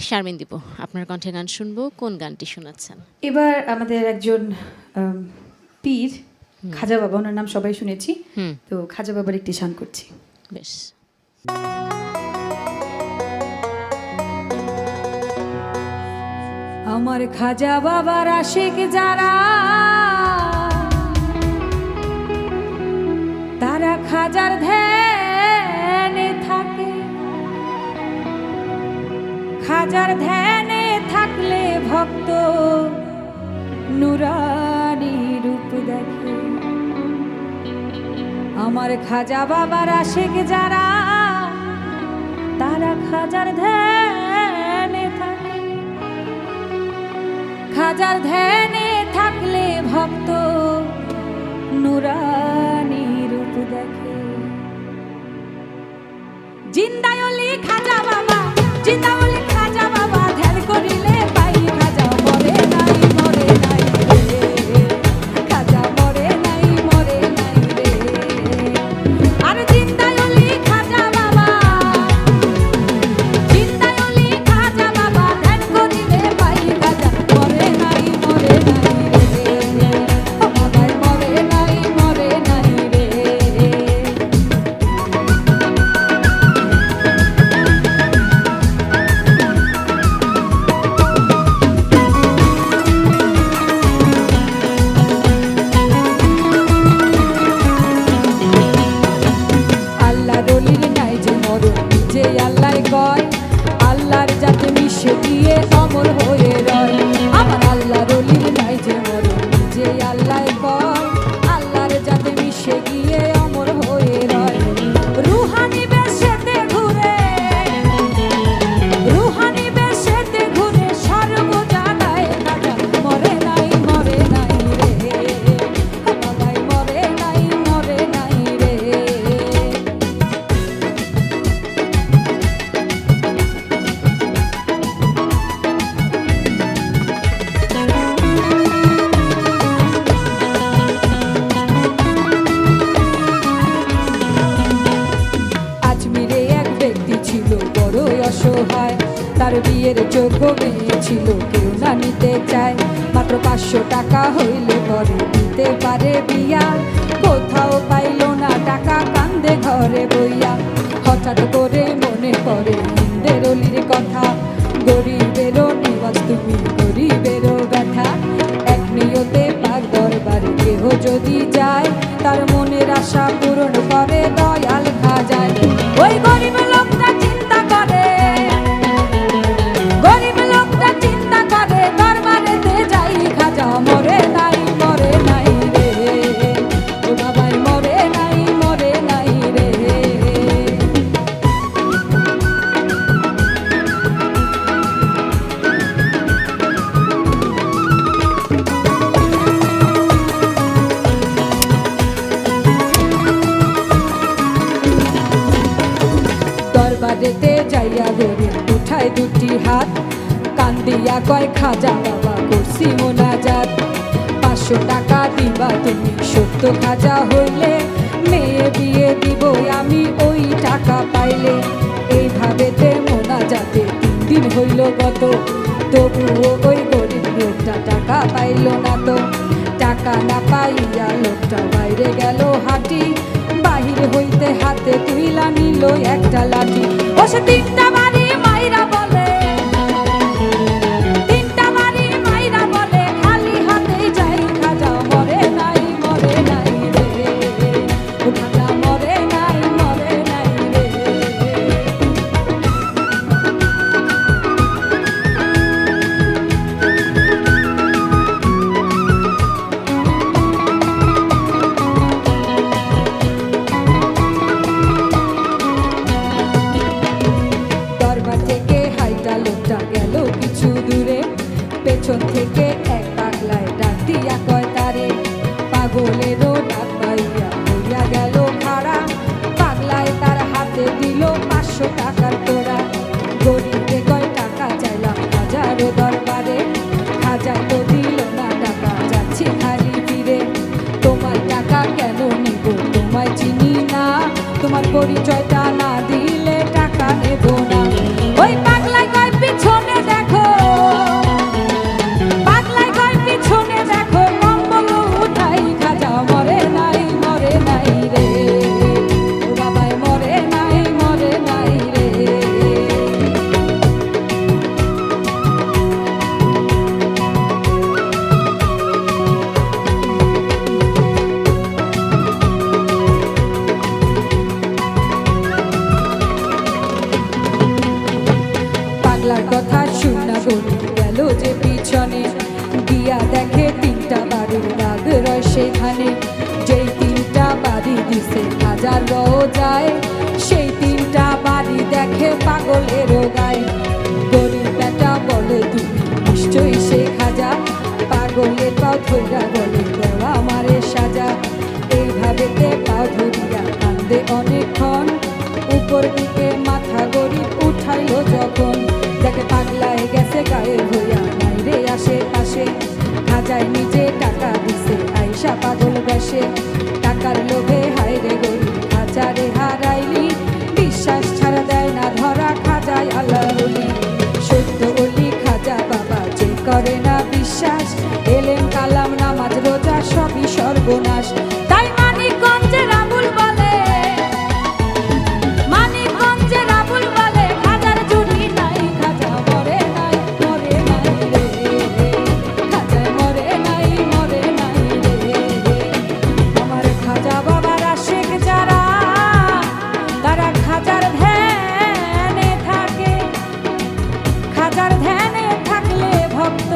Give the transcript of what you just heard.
শারমিন দীপু, আপনার কণ্ঠে গান শুনবো। কোন গানটি শোনাচ্ছেন? এবার আমাদের একজন পীর খাজা বাবা, ওনার নাম সবাই শুনেছি, তো খাজা বাবার একটি শান করছি। বেশ। আমার খাজা বাবার আশিক যারা, তারা খাজার ধ্যানে থাকে। খাজার ধ্যানে থাকলে ভক্ত নুরানি রূপ দেখে। আমার খাজা বাবার আশিক যারা, তারা খাজার ধ্যানে থাকে। খাজার ধ্যানে থাকলে ভক্ত নুরানি রূপ দেখে। জিন্দায়লি খাজা বাবা, জিন্দায়লি খাজা বাবা, ধ্যান করিলে পাই খাজা মরে নাই, মরে নাই রে। খাজা মরে নাই, মরে নাই রে। আর জিন্দায়লি খাজা বাবা, জিন্দায়লি খাজা বাবা, ধ্যান করিলে পাই খাজা মরে নাই, মরে নাই রে। ও বাবাই মরে নাই, মরে নাই রে। আল্লাহ রলির নাই যে মরণ, যে আল্লাহ কয় আল্লাহর যাতে মিশে দিয়ে অমর হয়ে রয়। আমার আল্লাহ রলির নাই যে মরণ, যে আল্লাহ কয় আল্লাহর যাতে মিশে গিয়ে অমর হয়ে রয়। রুহানি বেশেতে ঘুরে, রুহানি বেশেতে ঘুরে সর্ব জায়গায় খাজা মরে নাই, মরে নাই রে। ও বাবাই মরে নাই, মরে নাই রে। আজমিরে এক ব্যক্তি ছিল বড়ই অসহায়, তার বিয়ের যোগ্য মেয়ে ছিল, কেউ না নিতে চায়। মাত্র 500 টাকা হইলে ঘরে দিতে পারে বিয়া। কোথাও পাইল না টাকা, কান্দে ঘরে বইয়া। হঠাৎ করে মনে পড়ে হিন্দের অলির কথা, গরিবেরও নিবাস তুমি, গরিবেরও ব্যথা। এক নিয়তে পাক দরবারে কেহ যদি যায়, তার মনের আশা পূরণ করে দয়াল খাজায়। ওই গরিব লোকটা চিন্তা করে, গরিব লোকটা চিন্তা করে, দরবারেতে যাই খাজা মরে নাই, মরে নাই রে। ও বাবাই মরে নাই, মরে নাই রে। দরবারেতে যাইয়া গরিব উঠায় দুটি হাত, কান্দিয়া কয় খাজা বাবা করছি মোনাজাত। 500 টাকা দিবা তুমি, সত্য খাজা হইলে মেয়ে বিয়ে দিব আমি ওই টাকা পাইলে। এইভাবেতে মোনাজাতে 3 দিন হইল গত, তবুও ওই গরিব লোকটা টাকা পাইল না তো। টাকা না পাইয়া লোকটা বাইরে গেল হাঁটি, বাহির হইতে হাতে তুইলা নিল একটা লাঠি। ও সে 3টা বাড়ি মাইরা বলে, 3টা বাড়ি মাইরা বলে, খালি হাতে যাই খাজা মরে নাই, মরে নাই রে। ও খাজা মরে নাই, মরে নাই রে। পাগলার কথা শুনা গরিব গেল যে পিছনে গিয়া দেখে 3টা বাড়ির দাগ রয় সেখানে যেই 3টা বাড়ি দিছে হাজার যায় সেই 3টা বাড়ি দেখে পাগলেরও গায়ে গরিব বেটা বলে তুমি নিশ্চয়ই সে খাজা পাগলের পাও ধইরা বলে দেওয়া আমারে সাজা এইভাবেতে পাও ধরিয়া কান্দে অনেকক্ষণ উপর দিকে মাথা গরিব উঠাইল যখন দেখে পাগলায় গেছে গায়ে হইয়া নাই রে আশেপাশে খাজায় নিজে টাকা দিছে আইসা পাগল বেশে টাকার লোভে হায় রে গরিব খাজারে হারাইলি বিশ্বাস ছাড়া দেয় না ধরা খাজায় আল্লাহ বলি সত্য বলি খাজা বাবা যে করে না বিশ্বাস এলেম কালাম নামাজ রোজা সবই সর্বনাশ তাই মানিকগঞ্জের আবুল বলে মানিকগঞ্জের আবুল বলে খাজার জুড়ি নাই খাজা মরে নাই রে খাজায় মরে নাই রে আমার খাজা বাবার আশিক যারা তারা খাজার ধ্যানে থাকে খাজার ধ্যানে থাকলে ভক্ত